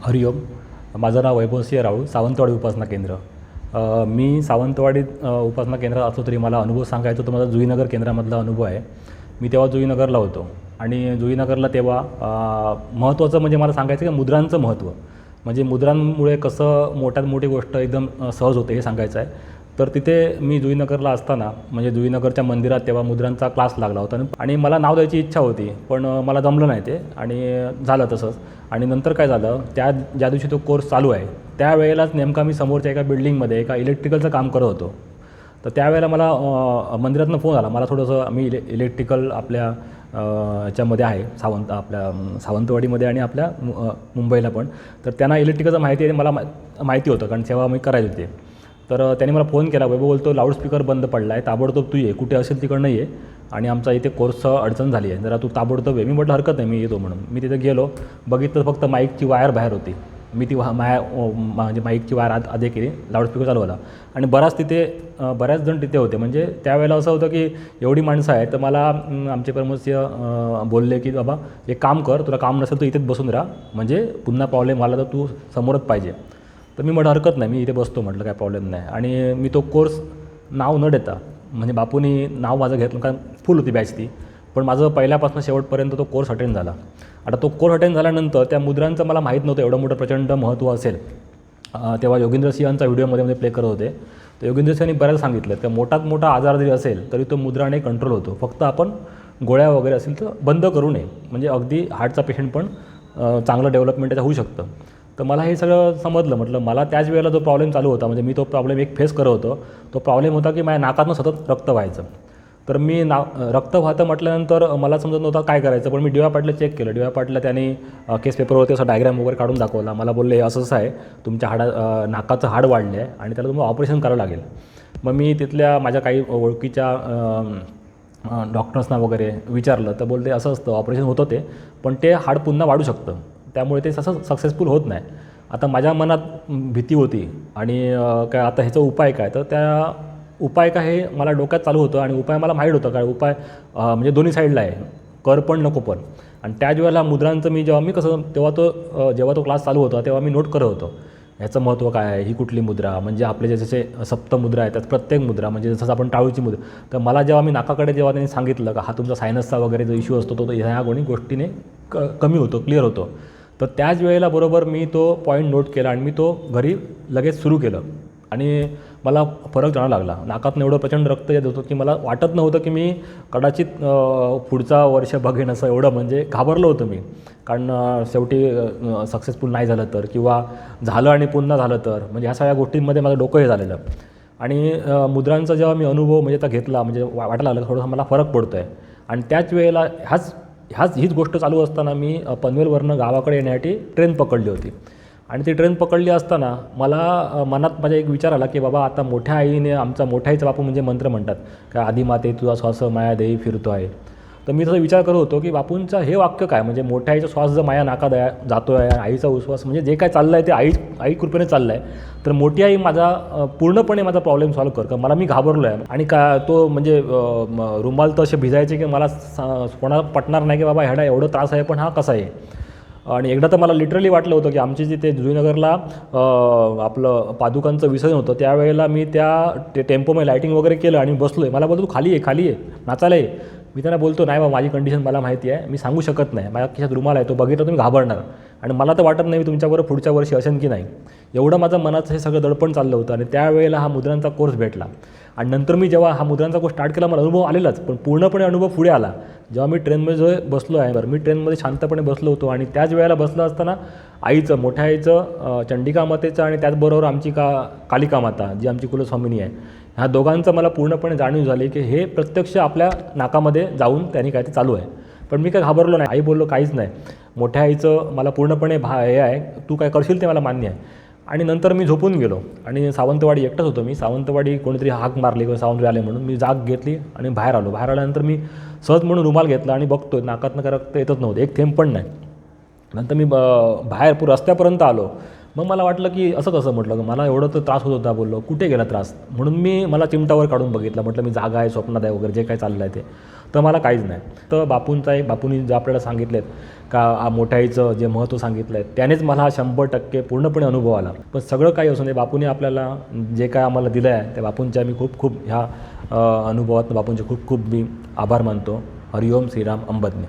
हरिओम. माझं नाव वैभवसिंह राऊळ, सावंतवाडी उपासना केंद्र. मी सावंतवाडीत उपासना केंद्रात असलो तरी मला अनुभव सांगायचा तर माझा जुईनगर केंद्रामधला अनुभव आहे. मी तेव्हा जुईनगरला होतो आणि जुईनगरला तेव्हा महत्त्वाचं म्हणजे मला सांगायचं की मुद्रांचं महत्त्व, म्हणजे मुद्रांमुळे कसं मोठ्यात मोठी गोष्ट एकदम सहज होते हे सांगायचं आहे. तर तिथे मी जुईनगरला असताना म्हणजे जुईनगरच्या मंदिरात तेव्हा मुद्रांचा क्लास लागला होता आणि मला नाव द्यायची इच्छा होती, पण मला जमलं नाही ते आणि झालं तसंच. आणि नंतर काय झालं, ज्या दिवशी तो कोर्स चालू आहे त्यावेळेलाच नेमका मी समोरच्या एका बिल्डिंगमध्ये एका इलेक्ट्रिकलचं काम करत होतो. तर त्यावेळेला मला मंदिरातून फोन आला. मला थोडंसं मी इलेक्ट्रिकल आपल्या याच्यामध्ये आहे आपल्या सावंतवाडीमध्ये आणि आपल्या मुंबईला पण. तर त्यांना इलेक्ट्रिकलचं माहिती आहे, मला माहिती होतं कारण सेवा मी करायची होते. तर त्यांनी मला फोन केला, वैभव बोलतो लाऊडस्पीकर बंद पडला आहे, ताबडतोब तू ये, कुठे असेल तिकडनं ये आणि आमचा इथे कोर्सचं अडचण झाली आहे, जरा तू ताबडतोब ये. मी म्हटलं हरकत नाही, मी येतो म्हणून. मी तिथे गेलो, बघितलं फक्त माईकची वायर बाहेर होती. मी ती म्हणजे माईकची वायर आधी केली, लाऊडस्पीकर चालू होता आणि बऱ्याच जण तिथे होते. म्हणजे त्यावेळेला असं होतं की एवढी माणसं आहेत. तर मला आमचे परमसिंह बोलले की बाबा एक काम कर, तुला काम नसेल तर इथेच बसून राहा, म्हणजे पुन्हा प्रॉब्लेम आला तर तू समोरच पाहिजे. तर मी म्हटलं हरकत नाही, मी इथे बसतो म्हटलं, काय प्रॉब्लेम नाही. आणि मी तो कोर्स नाव न देता, म्हणजे बापूंनी नाव माझं घेतलं कारण फुल होती बॅच ती, पण माझं पहिल्यापासून शेवटपर्यंत तो कोर्स अटेंड झाला. आता तो कोर्स अटेंड झाल्यानंतर त्या मुद्रांचं मला माहीत नव्हतं एवढं मोठं प्रचंड महत्त्व असेल. तेव्हा योगेंद्र सिंहांचा व्हिडिओमध्ये प्ले करत होते. तर योगेंद्र सिंहांनी बऱ्याच सांगितलं की मोठात मोठा आजार जरी असेल तरी तो मुद्राने कंट्रोल होतो, फक्त आपण गोळ्या वगैरे असेल तर बंद करू नये, म्हणजे अगदी हार्टचा पेशंट पण चांगलं डेव्हलपमेंट त्याचं होऊ शकतं. तर मला हे सगळं समजलं. म्हटलं मला त्याच वेळेला जो प्रॉब्लेम चालू होता, म्हणजे मी तो प्रॉब्लेम एक फेस करत होतो. तो प्रॉब्लेम होता की माझ्या नाकातनं सतत रक्त व्हायचं. तर मी रक्त वाहतं म्हटल्यानंतर मला समजत नव्हतं काय करायचं. पण मी डी वाय पाटला चेक केलं. डी वाय पाटला त्यांनी केस पेपरवरती असा डायग्राम वगैरे काढून दाखवला. मला बोलले असं आहे, तुमच्या नाकाचं हाड वाढलं आहे आणि त्याला तुम्हाला ऑपरेशन करावं लागेल. मग मी तिथल्या माझ्या काही ओळखीच्या डॉक्टर्सना वगैरे विचारलं. तर बोलते असं असतं, ऑपरेशन होतं ते, पण ते हाड पुन्हा वाढू शकतं, त्यामुळे ते तसं सक्सेसफुल होत नाही. आता माझ्या मनात भीती होती आणि काय आता ह्याचा उपाय काय, तर त्या उपाय काय हे मला डोक्यात चालू होतं आणि उपाय मला माहीत होतं. काय उपाय म्हणजे दोन्ही साईडला आहे, कर पण नको पण. आणि त्याच वेळेला मुद्रांचं जेव्हा तो क्लास चालू होता तेव्हा मी नोट करत होतो ह्याचं महत्त्व काय आहे, ही कुठली मुद्रा, म्हणजे आपले जसे सप्तमुद्रा आहेत त्यात प्रत्येक मुद्रा, म्हणजे जसं आपण टाळूची मुद्रा. तर मला जेव्हा त्यांनी सांगितलं का हा तुमचा सायनसचा वगैरे जो इश्यू असतो तो ह्या गोष्टीने कमी होतो, क्लिअर होतो. तर त्याच वेळेला बरोबर मी तो पॉईंट नोट केला आणि मी तो घरी लगेच सुरू केलं आणि मला फरक जाणवायला लागला. नाकातून एवढं प्रचंड रक्त येत होतं की मला वाटत नव्हतं की मी कदाचित पुढचा वर्ष बघेन असं, एवढं म्हणजे घाबरलो होतो मी. कारण शेवटी सक्सेसफुल नाही झालं तर, किंवा झालं आणि पुन्हा झालं तर, म्हणजे ह्या सगळ्या गोष्टींमध्ये माझं डोकं हे झालेलं. आणि मुद्रांचा जेव्हा मी अनुभव म्हणजे आता घेतला, म्हणजे वाटायला लागलं थोडंसं मला फरक पडतो आहे. आणि त्याच वेळेला हीच गोष्ट चालू असताना मी पनवेलवरनं गावाकडे येण्यासाठी ट्रेन पकडली होती. आणि ती ट्रेन पकडली असताना मला मनात माझ्या एक विचार आला की बाबा आता मोठ्या आईने, आमचा मोठ्या आईचा बापू म्हणजे मंत्र म्हणतात काय, आदिमाते तुझा श्वास माया देई फिरतो आहे. तर मी तसा विचार करत होतो की बापूंचं हे वाक्य काय, म्हणजे मोठ्या आईचा श्वास जर माया नाकात जातो आहे, आईचा उश्वास म्हणजे जे काय चाललं आहे ते आई कृपेने चाललं आहे. तर मोठी आई पूर्णपणे माझा प्रॉब्लेम सॉल्व्ह कर, मला मी घाबरलो आहे. आणि तो म्हणजे रुमाल तर असे भिजायचे की मला कोणाला पटणार नाही की बाबा ह्याला एवढं त्रास आहे पण हा कसा आहे. आणि एकदा तर मला लिटरली वाटलं होतं की आमची जिथे जुईनगरला आपलं पादुकांचं विसर्जन होतं त्यावेळेला मी त्या टेम्पोमध्ये लाईटिंग वगैरे केलं आणि बसलो आहे. मला बोलतो तू खाली आहे नाचायला आहे. मी त्यांना बोलतो नाही बा, माझी कंडिशन मला माहिती आहे, मी सांगू शकत नाही, माझ्या खिशात रुमाल आहे, तो बघितला तुम्ही घाबरणार आणि मला तर वाटत नाही मी तुमच्याबरोबर पुढच्या वर्षी असेन की नाही, एवढं माझं मनाचं हे सगळं दडपण चाललं होतं. आणि त्यावेळेला हा मुद्रांचा कोर्स भेटला आणि नंतर मी जेव्हा हा मुद्रांचा कोर्स स्टार्ट केला मला अनुभव आलेलाच, पण पूर्णपणे अनुभव पुढे आला जेव्हा मी ट्रेनमध्ये बसलो आहे. मी ट्रेनमध्ये शांतपणे बसलो होतो आणि त्याच वेळेला बसलं असताना मोठ्या आईचं चंडिका मातेचं आणि त्याचबरोबर आमची कालिका माता जी आमची कुलस्वामिनी आहे, ह्या दोघांचं मला पूर्णपणे जाणीव झाली की हे प्रत्यक्ष आपल्या नाकामध्ये जाऊन त्यांनी काय ते चालू आहे. पण मी काय घाबरलो नाही. आई बोललो काहीच नाही, मोठ्या आईचं मला पूर्णपणे हे आहे, तू काय करशील ते मला मान्य आहे. आणि नंतर मी झोपून गेलो आणि सावंतवाडी एकटाच होतो मी. सावंतवाडी कोणीतरी हाक मारली किंवा सावंतवाडी आले म्हणून मी जाग घेतली आणि बाहेर आल्यानंतर मी सहज म्हणून रुमाल घेतला आणि बघतोय नाकातनं काय रक्त येतच नव्हतं, एक थेंब पण नाही. नंतर मी बाहेर रस्त्यापर्यंत आलो मग मला वाटलं की असं कसं, म्हटलं मला एवढं तर त्रास होत होता, बोललो कुठे गेला त्रास, म्हणून मी मला चिमटावर काढून बघितलं, म्हटलं मी जागा आहे, स्वप्नात आहे वगैरे जे काही चाललं आहे ते, तर मला काहीच नाही. तर बापूंनी जे आपल्याला सांगितलेत का मोठ्याईचं जे महत्त्व सांगितलं आहे त्यानेच मला 100% पूर्णपणे अनुभव आला. पण सगळं काही असून बापूंनी आपल्याला जे काय आम्हाला दिलं आहे त्या बापूंच्या मी खूप खूप ह्या अनुभवात बापूंचे खूप खूप मी आभार मानतो. हरिओम श्रीराम अंबज्ञ.